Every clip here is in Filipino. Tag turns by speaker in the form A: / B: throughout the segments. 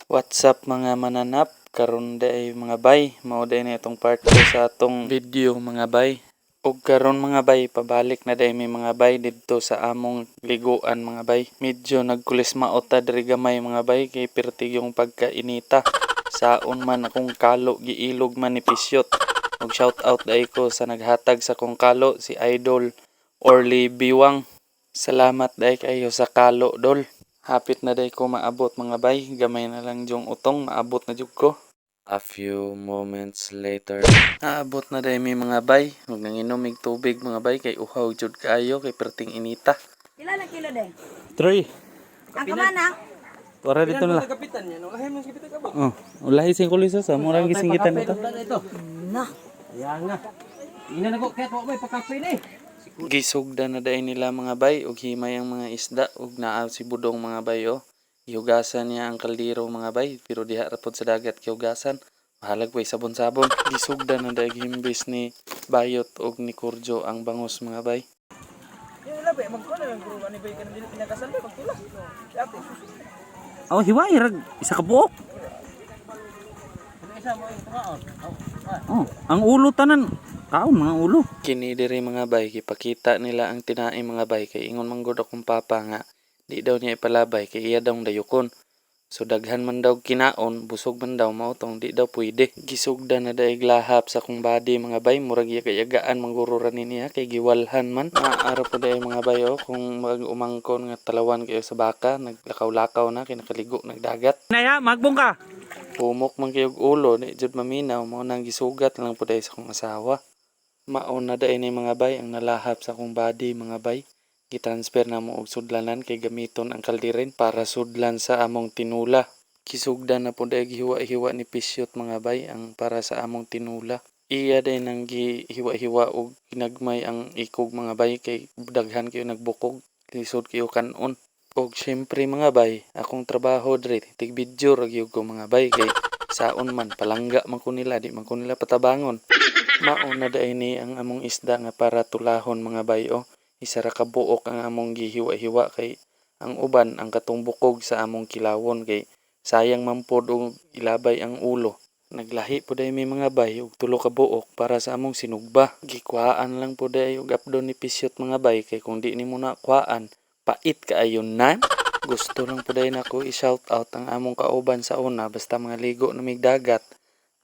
A: What's up mga mananap? Karon day mga bay, mao day na itong part ko sa atong video mga bay. Ug karon mga bay, pabalik na day may mga bay didto sa among liguan mga bay. Medyo nagkulismaot ta diri gamay mga bay kay pertig yung pagkainita. Saon man akong kalo giilog man ni Pisyot. Ug shout out day ko sa naghatag sa kong kalo si Idol Orly Biwang. Salamat day kayo sa kalo dol. Hapit na day ko maabot mga bay, gamay na lang yung utong, maabot na jud ko. A few moments later, naabot na day may mga bay, huwag nang inom tubig mga bay, kay uhaw jud kaayo, kay perting inita.
B: Kila na kilo de?
A: 3.
B: Ang kamanang?
A: Para dito na lang.
C: Kapitan yan, ulahin mo kapitan ka ba?
A: Oh, ulahi sing kuliso sa murang gisingitan na to.
B: Na.
C: Ayan nga. Ina na ko, kaya ko may pakape na eh.
A: Gisugda na day nila mga bay, ug himay ang mga isda, ug naa si budong mga bay oh. Ihugasan niya ang kaldero mga bay, pero diha rapod sa dagat kihugasan. Mahalag way sabon-sabon. Gisugda na day himbis ni Bayot ug ni Kurjo ang bangus mga bay.
C: Yung labi, magkano lang kung ano ba yung pinagasan ba, magtula. Dati.
A: Oh, hiway rag isa ka buok.
C: Ano isa mo yung tumaon?
A: Oh, ang ulo tanan. Kaon mga ulo. Kini diri mga bay, gipakita nila ang tinae mga bay kay ingon manggod akong papa nga di daw niya ipalabay kay iya daw dayukon. So daghan man daw kinaon, busog man daw mautong di daw pwede. Gisugda na daig lahap sa kong body mga bay, murag yagaan manggururan niya kay giwalhan man. Maara po daig mga bay oh, kung mag-umangkon nga talawan kayo sa baka, naglakaw-lakaw na kay nakaligo nagdagat. Naya, magbong ka. Pumok man kayo ulo, di jud maminaw mo nang gisugat lang po daig sa kong asawa. Maon na daay ni mga bay ang nalahap sa kong body mga bay. Gitransfer na mo og sudlanan kay gamiton ang kaldiren para sudlan sa among tinula. Kisugda na po daay gihiwa-hiwa ni Pisyot mga bay ang para sa among tinula. Iya day nang gihiwa-hiwa og ginagmay ang ikog mga bay kay daghan kayo nagbukog. Lisod kayo kanon. Og syempre mga bay, akong trabaho diri tig-video ra gyud ko mga bay kay saon man palangga man ko nila, di man ko nila patabangon. Mauna daay ni ang among isda nga para tulahon mga bayo. Isa ra ka buok ang among gihiwa-hiwa kay ang uban ang katong bukog sa among kilawon kay sayang man pod og ilabay ang ulo. Naglahi po day may mga bay og tulo ka buok para sa among sinugba. Gikuhaan lang po day og apdon ni Pisyot mga bay kay kung di nimo na kuhaan, pait kaayo nan. Gusto lang po day nako i-shout out ang among kauban sa una basta mga ligo na mig dagat.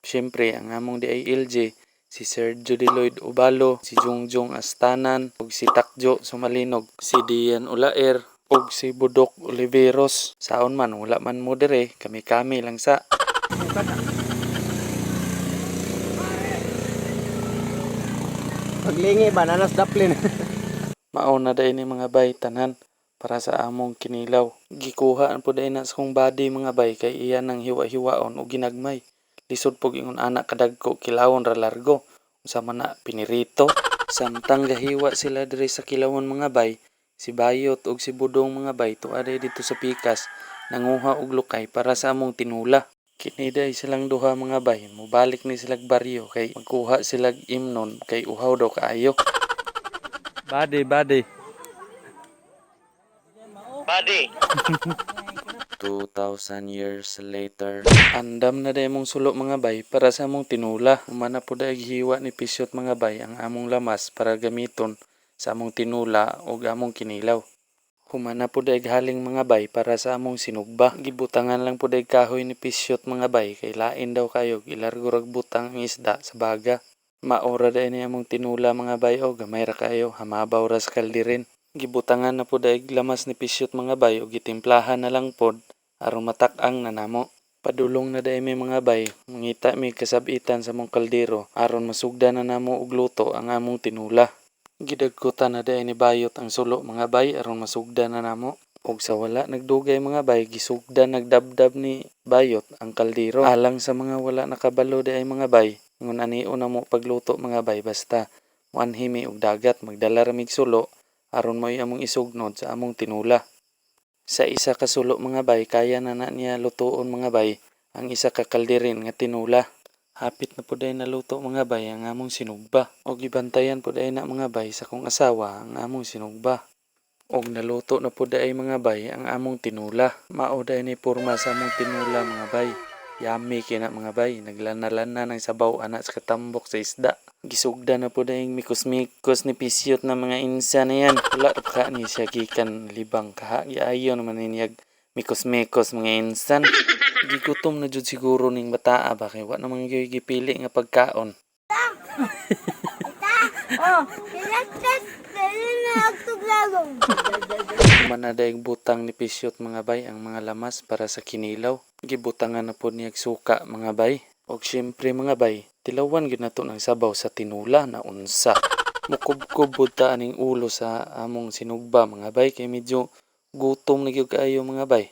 A: Siyempre ang among DILJ si Sergio Deloyd Ubalo, si Jungjong Astanan, ug si Takjo Sumalinog, si Dian Ulaer, ug si Budok Oliveros. Saon man, wala man mo dire, kami-kami lang sa.
C: Paglingi ba, nanas daplin.
A: Mauna day ni mga bay tanan para sa among kinilaw. Gikuhaan po day na sa kong body mga bay kay iya nang hiwa-hiwaon o ginagmay. Lisod pog ingon anak kadagko kilawon ra largo. Usa man na pinirito. Samtang gahiwa sila diri sa kilawon mga bay, si Bayot ug si Budong mga bay tuaday dito sa pikas nanguha og lukay para sa among tinula. Kini day silang duha mga bay, mobalik ni silag baryo kay magkuha silag imnon kay uhaw daw kaayo. Bade. 2,000 years later. Andam na day mong sulo mga bay para sa among tinula. Umana po day hiwa ni Pisyot mga bay ang among lamas para gamiton sa among tinula o among kinilaw. Humana po day haling mga bay para sa among sinugba. Gibutangan lang po day kahoy ni Pisyot mga bay kay lain daw kayo ilargo rag butang ang isda sa baga. Maora day ni among tinula mga bay o gamay ra kayo hamabaw ra sa kaldiren. Gibutangan na po daig lamas ni Pisyot mga bay o gitimplahan na lang pod aron matak-ang na namo. Padulong na daig may mga bay, mangita may kasabitan sa mong kaldero aron masugda na namo og luto ang among tinula. Gidagkutan na daig ni Bayot ang sulo mga bay aron masugda na namo. Og sa wala nagdugay mga bay, gisugda nagdabdab ni Bayot ang kaldero. Alang sa mga wala nakabalo daig mga bay, ngun aniu na mo pagluto mga bay basta muanhimi og dagat magdala ra mig sulo aron mo among isugnod sa among tinula. Sa isa ka sulo mga bay, kaya na niya lutoon mga bay ang isa ka kalderin nga tinula. Hapit na po day naluto mga bay ang among sinugba. O gibantayan po day na mga bay sa kong asawa ang among sinugba. Og naluto na po ay mga bay ang among tinula. Mao day ni porma sa among tinula mga bay. Yummy kina mga bay. Naglana-lana ng sabaw ana sa katambok sa isda. Gisugda na po dahil mikos-mikos ni pisyot na mga insa na yan. Wala pa ni siya gikan libang kaha. Giayo naman ninyag mikos-mikos mga insan. Gigutom na jud siguro ning bataa ba kay wa naman gyud gipili nga pagkaon.
B: Oh, ilagtas. Dali na agtuglagong.
A: Manadaig butang ni pisyot mga bay ang mga lamas para sa kinilaw. Gibutangan na po niyag suka mga bay. Og syempre mga bay, tilawan gyud nato ng sabaw sa tinula na unsa. Mukub-kubod ta aning ulo sa among sinugba mga bay kay medyo gutom na gyud kaayo mga bay.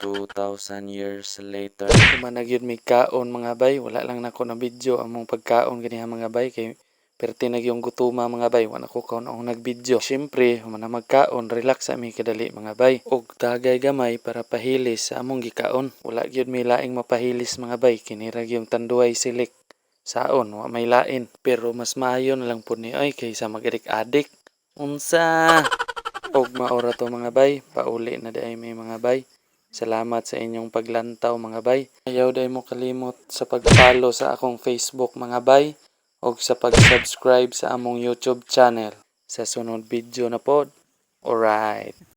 A: 2,000 years later. Kumanagyod may kaon mga bay. Wala lang nako na video among pagkaon ganiha mga bay. Kay perti na yung gutuma mga bay. Wala ko kaon akong nag-video. Siyempre, humana magkaon. Relax sa aming kadali mga bay. Og tagay gamay para pahilis sa among gikaon. Wala gyud may laing mapahilis mga bay. Kinirag yung tanduay silik. Saon, wa may lain. Pero mas maayo na lang po ni ay kaysa mag-adik-adik. Unsa? Og maora to mga bay. Pauli na day may mga bay. Salamat sa inyong paglantaw mga bay. Ayaw day mo kalimot sa pag-follow sa akong Facebook mga bay o sa pag-subscribe sa among YouTube channel. Sa sunod video na pod. Alright.